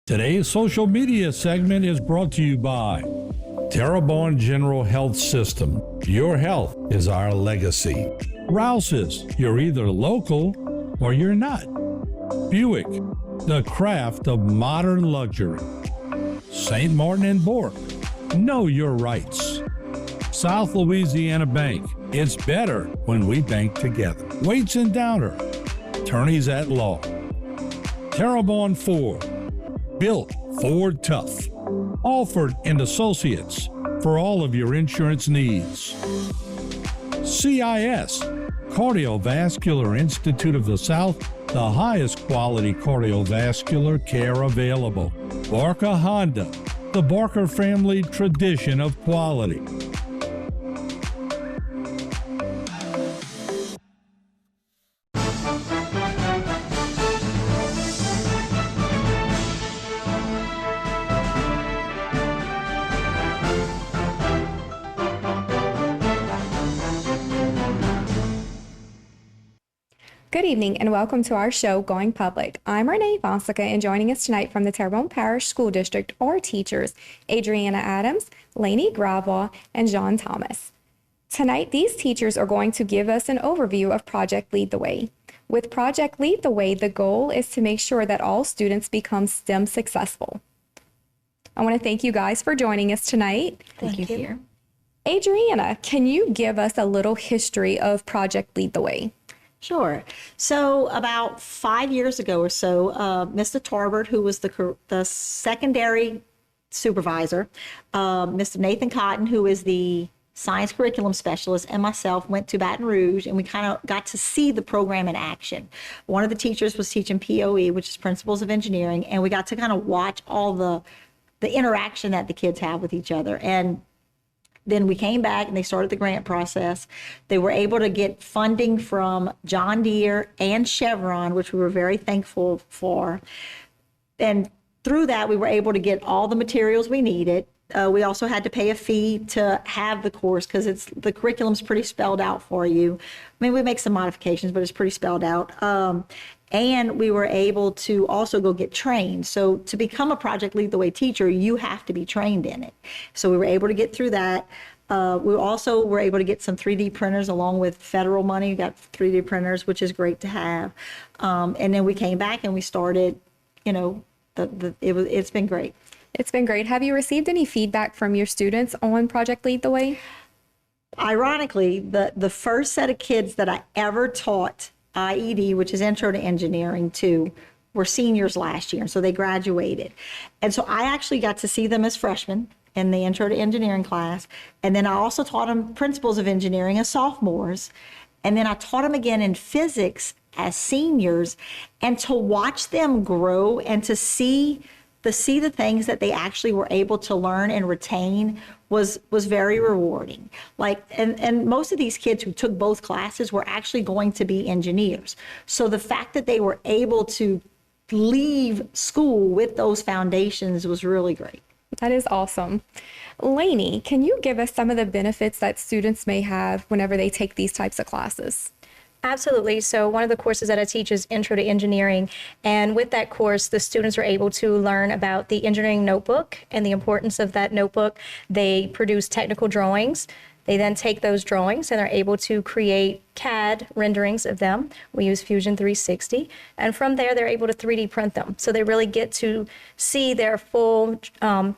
Today's social media segment is brought to you by Terrebonne General Health System. Your health is our legacy. Rouse's, you're either local or you're not. Buick, the craft of modern luxury. St. Martin and Bork, know your rights. South Louisiana Bank, it's better when we bank together. Waits and Downer, attorneys at law. Terrebonne Ford, built Ford tough. Alford and Associates, for all of your insurance needs. CIS, Cardiovascular Institute of the South, the highest quality cardiovascular care available. Barker Honda, the Barker family tradition of quality. Good evening and welcome to our show, Going Public. I'm Renee Fonseca, and joining us tonight from the Terrebonne Parish School District are teachers Adriana Adams, Lainey Gravois, and John Thomas. Tonight, these teachers are going to give us an overview of Project Lead the Way. With Project Lead the Way, the goal is to make sure that all students become STEM successful. I want to thank you guys for joining us tonight. Thank you. Adriana, can you give us a little history of Project Lead the Way? Sure. So about 5 years ago or so, Mr. Tarbert, who was the secondary supervisor, Mr. Nathan Cotton, who is the science curriculum specialist, and myself went to Baton Rouge, and we kind of got to see the program in action. One of the teachers was teaching POE, which is Principles of Engineering, and we got to kind of watch all the interaction that the kids have with each other. And then we came back and they started the grant process. They were able to get funding from John Deere and Chevron, which we were very thankful for. And through that, we were able to get all the materials we needed. We also had to pay a fee to have the course because the curriculum's pretty spelled out for you. I mean, we make some modifications, but it's pretty spelled out. And we were able to also go get trained. So to become a Project Lead the Way teacher, you have to be trained in it. So we were able to get through that. We also were able to get some 3D printers along with federal money. We got 3D printers, which is great to have. And then we came back and we started, it's been great. It's been great. Have you received any feedback from your students on Project Lead the Way? Ironically, the first set of kids that I ever taught IED, which is Intro to Engineering, to were seniors last year, and so they graduated. And so I actually got to see them as freshmen in the Intro to Engineering class, and then I also taught them Principles of Engineering as sophomores, and then I taught them again in physics as seniors, and to watch them grow and to see the things that they actually were able to learn and retain was very rewarding. And most of these kids who took both classes were actually going to be engineers. So the fact that they were able to leave school with those foundations was really great. That is awesome. Lainey, can you give us some of the benefits that students may have whenever they take these types of classes? Absolutely. So one of the courses that I teach is Intro to Engineering. And with that course, the students are able to learn about the engineering notebook and the importance of that notebook. They produce technical drawings. They then take those drawings and are able to create CAD renderings of them. We use Fusion 360. And from there, they're able to 3D print them. So they really get to see their full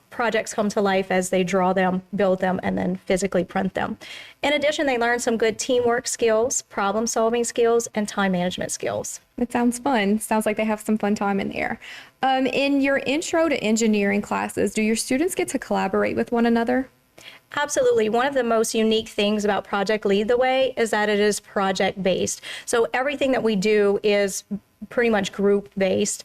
projects come to life as they draw them, build them, and then physically print them. In addition, they learn some good teamwork skills, problem-solving skills, and time management skills. It sounds fun. Sounds like they have some fun time in there. In your Intro to Engineering classes, do your students get to collaborate with one another? Absolutely. One of the most unique things about Project Lead the Way is that it is project-based. So everything that we do is pretty much group-based.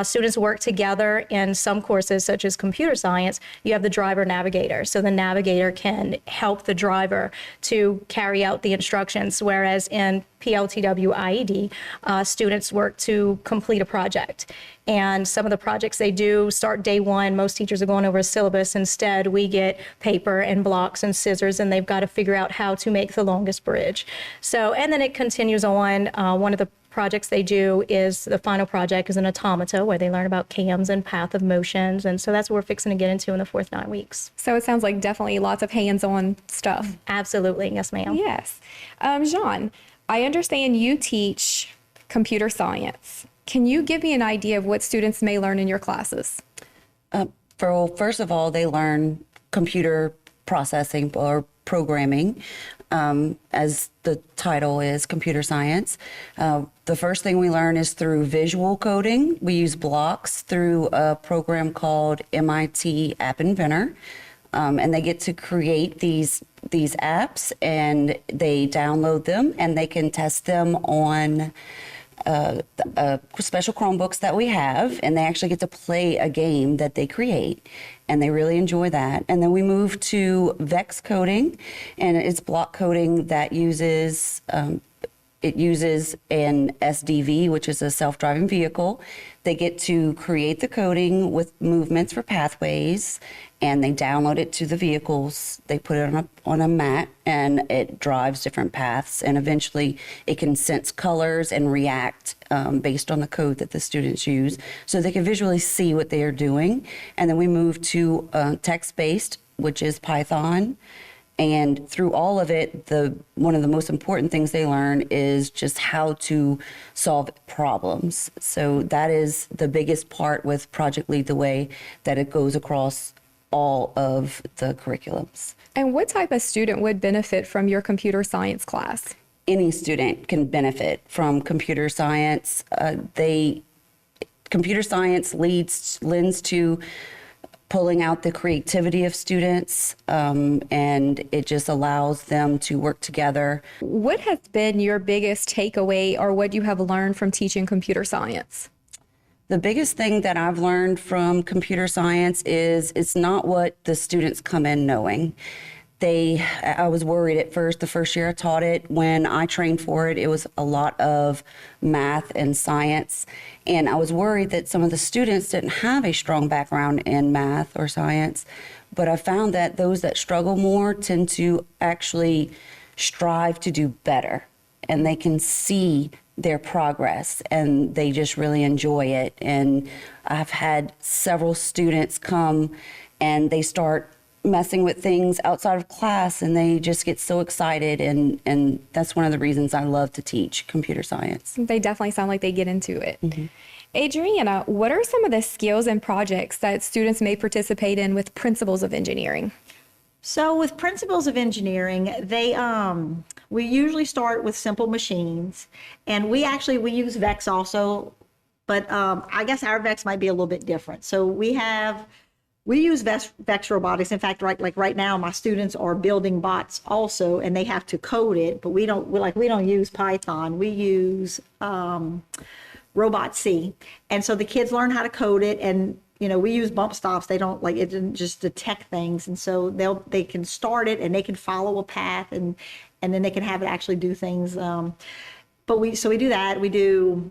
Students work together in some courses, such as computer science. You have the driver navigator. So the navigator can help the driver to carry out the instructions, whereas in PLTW IED, students work to complete a project. And some of the projects they do start day one. Most teachers are going over a syllabus. Instead, we get paper and blocks and scissors, and they've got to figure out how to make the longest bridge. So, and then it continues on. One of the projects they do is, the final project is an automata, where they learn about cams and path of motions. And so that's what we're fixing to get into in the fourth 9 weeks. So it sounds like definitely lots of hands-on stuff. Absolutely. Yes, ma'am. Yes. Jean, I understand you teach computer science. Can you give me an idea of what students may learn in your classes? First of all, they learn computer processing or programming, as the title is, computer science. The first thing we learn is through visual coding. We use blocks through a program called MIT App Inventor. And they get to create these apps, and they download them, and they can test them on special Chromebooks that we have, and they actually get to play a game that they create, and they really enjoy that. And then we move to Vex coding, and it's block coding that uses it uses an SDV, which is a self-driving vehicle. They get to create the coding with movements for pathways, and they download it to the vehicles. They put it on a mat, and it drives different paths, and eventually it can sense colors and react based on the code that the students use, so they can visually see what they are doing. And then we move to text-based, which is Python. And through all of it, one of the most important things they learn is just how to solve problems. So that is the biggest part with Project Lead the Way, that it goes across all of the curriculums. And what type of student would benefit from your computer science class? Any student can benefit from computer science. Computer science lends to pulling out the creativity of students, and it just allows them to work together. What has been your biggest takeaway, or what you have learned from teaching computer science? The biggest thing that I've learned from computer science is it's not what the students come in knowing. I was worried at first, the first year I taught it. When I trained for it, it was a lot of math and science. And I was worried that some of the students didn't have a strong background in math or science. But I found that those that struggle more tend to actually strive to do better. And they can see their progress, and they just really enjoy it. And I've had several students come and they start messing with things outside of class, and they just get so excited, and that's one of the reasons I love to teach computer science. They definitely sound like they get into it. Mm-hmm. Adriana, what are some of the skills and projects that students may participate in with Principles of Engineering? So with Principles of Engineering, we usually start with simple machines, and we use Vex also, but I guess our Vex might be a little bit different. So we use Vex robotics. In fact, right now, my students are building bots also, and they have to code it. But we don't use Python. We use Robot C, and so the kids learn how to code it. And we use bump stops. They don't it didn't just detect things, and so they can start it, and they can follow a path, and then they can have it actually do things. But we do that. We do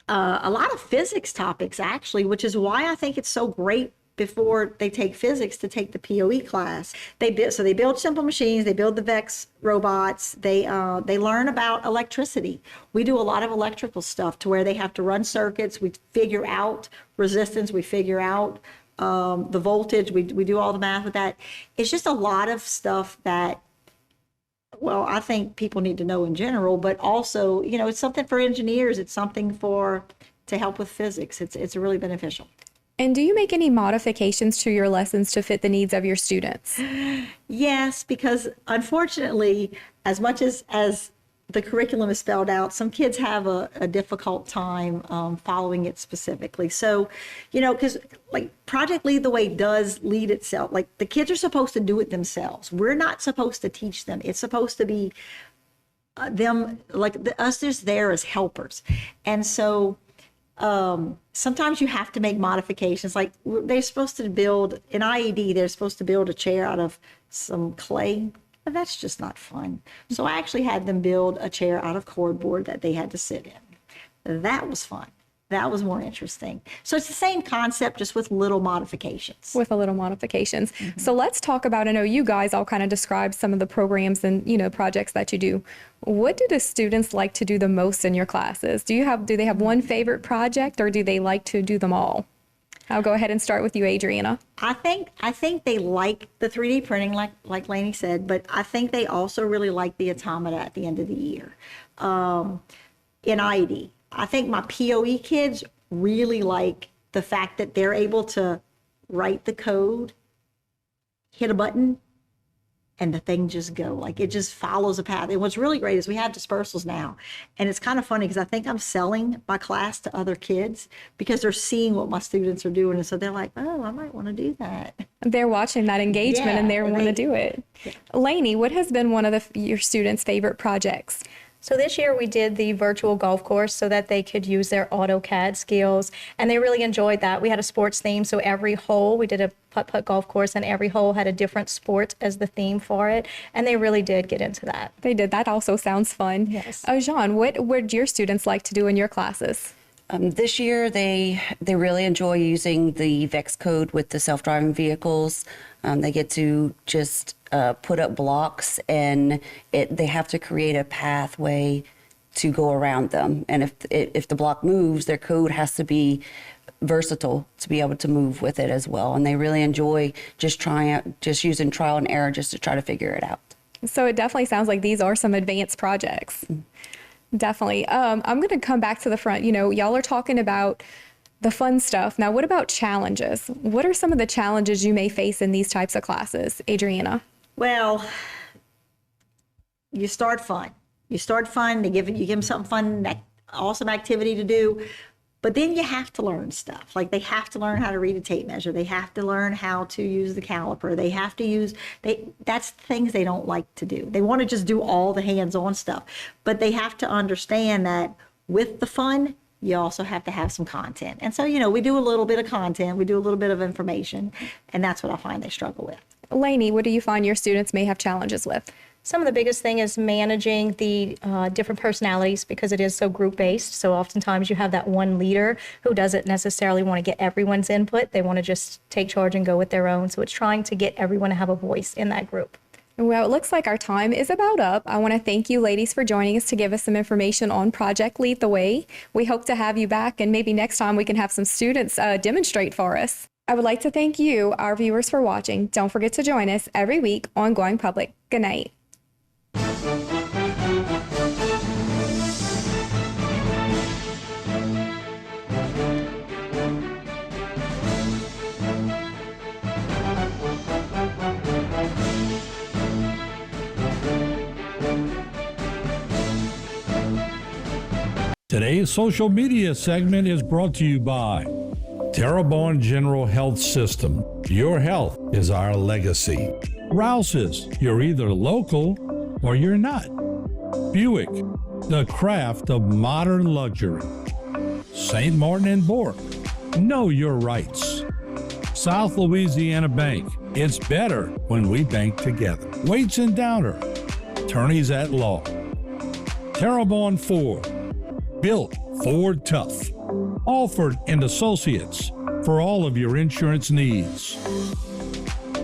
a lot of physics topics actually, which is why I think it's so great before they take physics to take the POE class. They build simple machines, they build the Vex robots, they learn about electricity. We do a lot of electrical stuff to where they have to run circuits, we figure out resistance, we figure out the voltage, we do all the math with that. It's just a lot of stuff that, well, I think people need to know in general, but also, it's something for engineers, it's something to help with physics. It's really beneficial. And do you make any modifications to your lessons to fit the needs of your students? Yes, because unfortunately, as much as the curriculum is spelled out, some kids have a difficult time following it specifically. So, because Project Lead the Way does lead itself. The kids are supposed to do it themselves. We're not supposed to teach them. It's supposed to be them, us just there as helpers. And so, sometimes you have to make modifications. They're supposed to build in IED, they're supposed to build a chair out of some clay. But that's just not fun. So I actually had them build a chair out of cardboard that they had to sit in. That was fun. That was more interesting. So it's the same concept, just with little modifications. With a little modifications. So let's talk about, I know you guys all kind of described some of the programs and, projects that you do. What do the students like to do the most in your classes? Do they have one favorite project, or do they like to do them all? I'll go ahead and start with you, Adriana. I think they like the 3D printing, like Lainey said, but I think they also really like the automata at the end of the year. In ID, I think my POE kids really like the fact that they're able to write the code, hit a button, and the thing just go. Like, it just follows a path. And what's really great is we have dispersals now. And it's kind of funny because I think I'm selling my class to other kids because they're seeing what my students are doing. And so they're like, oh, I might want to do that. They're watching that engagement and they want to do it. Yeah. Lainey, what has been one of your students' favorite projects? So this year we did the virtual golf course so that they could use their AutoCAD skills, and they really enjoyed that. We had a sports theme, so every hole, we did a putt-putt golf course, and every hole had a different sport as the theme for it, and they really did get into that. They did. That also sounds fun. Yes. Jean, what would your students like to do in your classes? This year, they really enjoy using the VEX code with the self-driving vehicles. They get to just put up blocks, and they have to create a pathway to go around them. And if the block moves, their code has to be versatile to be able to move with it as well. And they really enjoy just using trial and error just to try to figure it out. So it definitely sounds like these are some advanced projects. Mm-hmm. Definitely. I'm going to come back to the front. Y'all are talking about the fun stuff. Now, what about challenges? What are some of the challenges you may face in these types of classes, Adriana? Well, you start fun. You give them something fun, awesome activity to do. But then you have to learn stuff. Like, they have to learn how to read a tape measure. They have to learn how to use the caliper. They have to that's things they don't like to do. They want to just do all the hands-on stuff. But they have to understand that with the fun, you also have to have some content. And so, we do a little bit of content. We do a little bit of information. And that's what I find they struggle with. Lainey, what do you find your students may have challenges with? Some of the biggest thing is managing the different personalities, because it is so group-based. So oftentimes you have that one leader who doesn't necessarily want to get everyone's input. They want to just take charge and go with their own. So it's trying to get everyone to have a voice in that group. Well, it looks like our time is about up. I want to thank you ladies for joining us to give us some information on Project Lead the Way. We hope to have you back, and maybe next time we can have some students demonstrate for us. I would like to thank you, our viewers, for watching. Don't forget to join us every week on Going Public. Good night. Today's social media segment is brought to you by Terrebonne General Health System. Your health is our legacy. Rouse's, you're either local or you're not. Buick, the craft of modern luxury. St. Martin and Bork, know your rights. South Louisiana Bank, it's better when we bank together. Waits and Downer, attorneys at law. Terrebonne Ford, built Ford tough. Alford and Associates, for all of your insurance needs.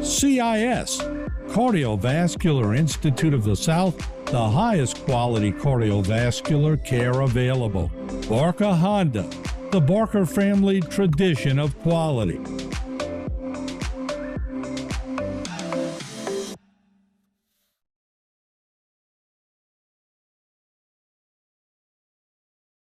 CIS, Cardiovascular Institute of the South, the highest quality cardiovascular care available. Barker Honda, the Barker family tradition of quality.